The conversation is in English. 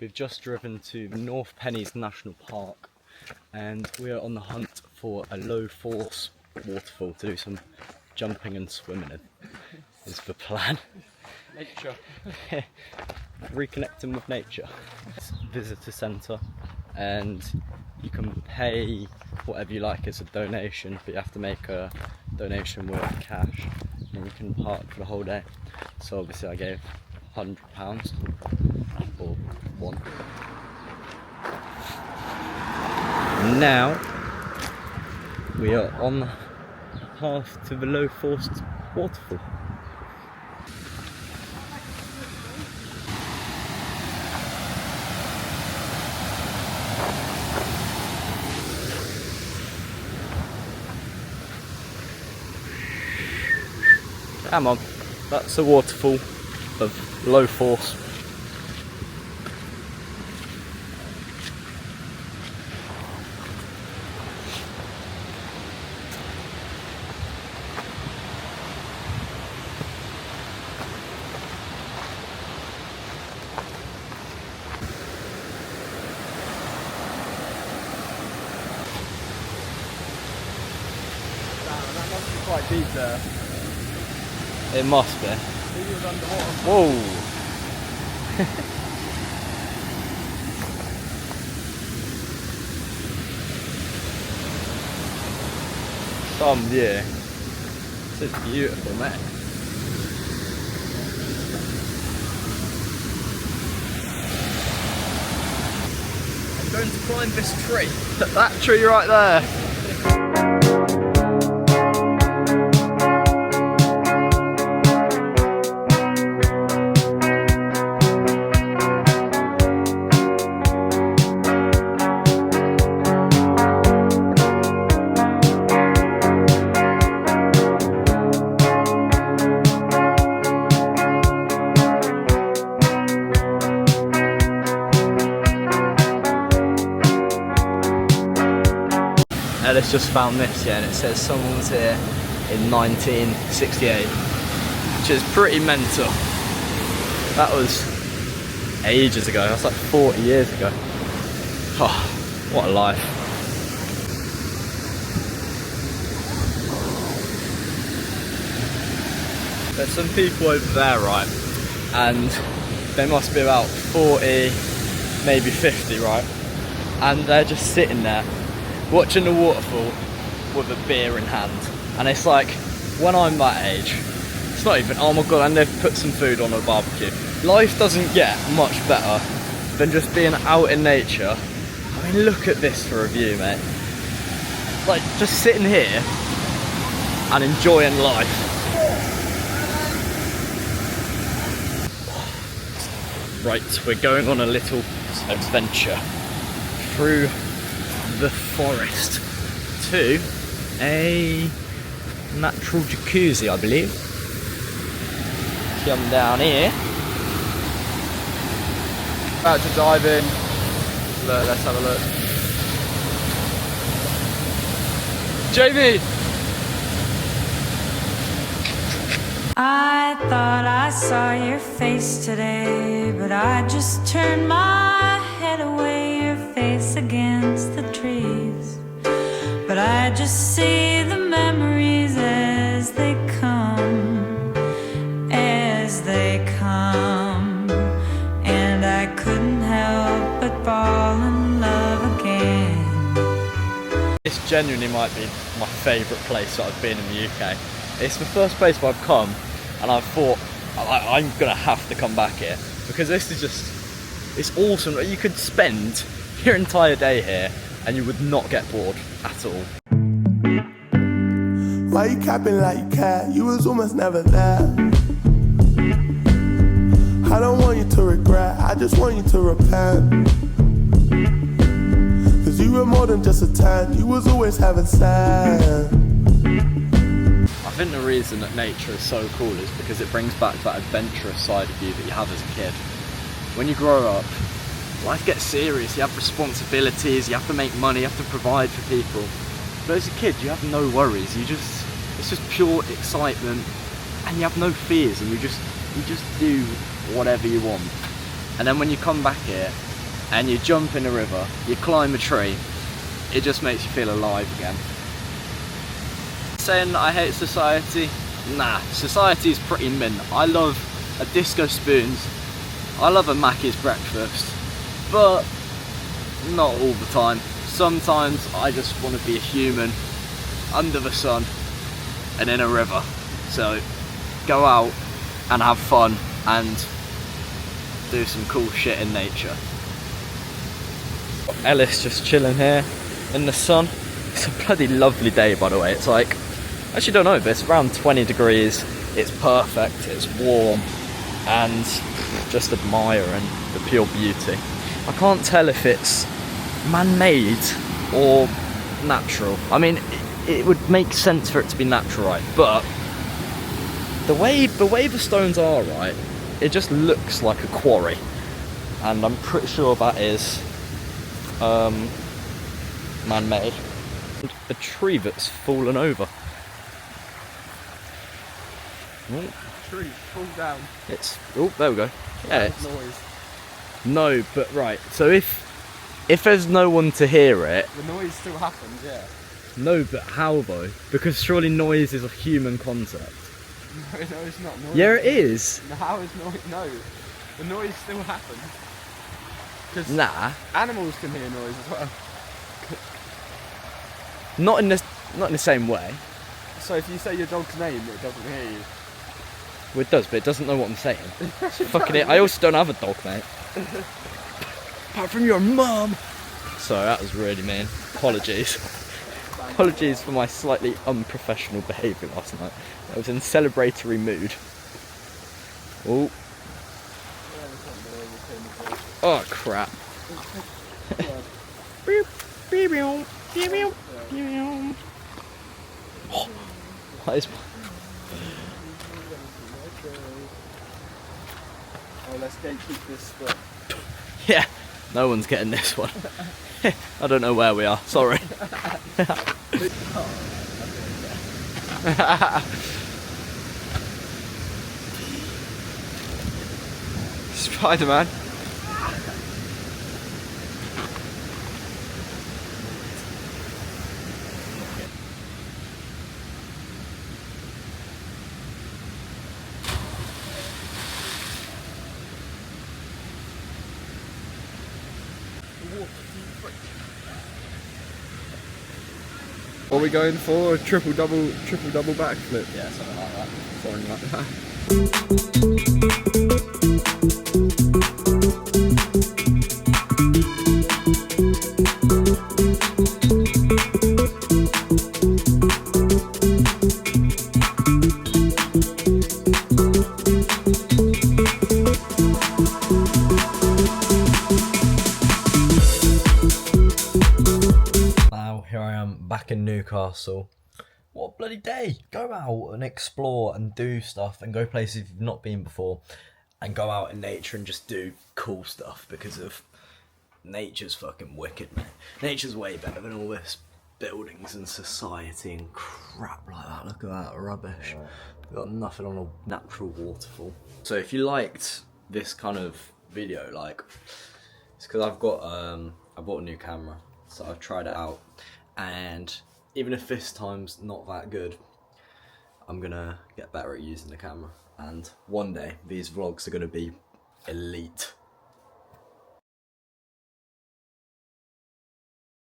We've just driven to North Pennies National Park and we are on the hunt for a low force waterfall to do some jumping and swimming in, is the plan. Nature. Reconnecting with nature. It's a visitor centre and you can pay whatever you like as a donation, but you have to make a donation with cash and you can park for the whole day. So obviously I gave £100 or one. Now we are on the path to the low force waterfall. Come on, that's a waterfall of low force. That must be quite deep there. It must be. He was underwater. Whoa! Some view. This is beautiful, mate. I'm going to climb this tree. That tree right there. Ellis just found this, yeah, and it says someone was here in 1968, which is pretty mental. That was ages ago, that's like 40 years ago. Oh, what a life. There's some people over there, right, and they must be about 40, maybe 50, right, and they're just sitting there watching the waterfall with a beer in hand, and it's like, when I'm that age, it's not even, oh my god, and they've put some food on a barbecue. Life doesn't get much better than just being out in nature. I mean, look at this for a view, mate. Like, just sitting here and enjoying life. Right, we're going on a little adventure through the forest to a natural jacuzzi, I believe. Come down here. About to dive in. Look, let's have a look. JV! I thought I saw your face today, but I just turned my head away, your face against the trees. But I just see the memories as they come, and I couldn't help but fall in love again. This genuinely might be my favourite place that I've been in the UK. It's the first place where I've come and I've thought, I'm gonna have to come back here, because this is just, it's awesome. You could spend your entire day here and you would not get bored at all. Why you capping like you care? You was almost never there. I don't want you to regret, I just want you to repent. Cause you were more than just a 10, you was always having sex. I think the reason that nature is so cool is because it brings back that adventurous side of you that you have as a kid. When you grow up, life gets serious, you have responsibilities, you have to make money, you have to provide for people. But as a kid, you have no worries, it's just pure excitement, and you have no fears, and you just do whatever you want. And then when you come back here, and you jump in a river, you climb a tree, it just makes you feel alive again. Saying I hate society? Nah, society's pretty mint. I love a disco spoons, I love a Mackey's breakfast, but not all the time. Sometimes I just want to be a human under the sun and in a river. So go out and have fun and do some cool shit in nature. Ellis just chilling here in the sun. It's a bloody lovely day, by the way. It's like, I actually don't know, but it's around 20 degrees. It's perfect, it's warm, and just admiring the pure beauty. I can't tell if it's man-made or natural. I mean, it would make sense for it to be natural, right? But the way the stones are, right, it just looks like a quarry, and I'm pretty sure that is man-made. A tree that's fallen over. Oh. Tree, fall down. It's, oh, there we go. Yeah, it's, Noise. no, but right. So if there's no one to hear it, The noise still happens, yeah. no, but how though? Because surely noise is a human concept. No, it's not noise. Yeah, it is. No, how is noise? No, the noise still happens. Because Nah, animals can hear noise as well. not in the same way. So if you say your dog's name, it doesn't hear you. Well, it does, but it doesn't know what I'm saying. Fucking it. I also don't have a dog, mate. Apart from your mum. Sorry, that was really mean. Apologies. Apologies for my slightly unprofessional behaviour last night. I was in celebratory mood. Oh. Oh crap. What is... Oh, let's gatekeep this spot. Yeah, no one's getting this one. I don't know where we are, sorry. Spider-Man. What are we going for? A triple double backflip? Yeah, something like that. Something like that. Now, here I am back in Newcastle. What a bloody day! Go out and explore and do stuff and go places you've not been before and go out in nature and just do cool stuff because of nature's fucking wicked, man. Nature's way better than all this buildings and society and crap like that. Look at that rubbish. We've got nothing on a natural waterfall. So if you liked this kind of video, like, it's because I've got I bought a new camera, so I've tried it out, and even if this time's not that good, I'm gonna get better at using the camera, and one day these vlogs are gonna be elite.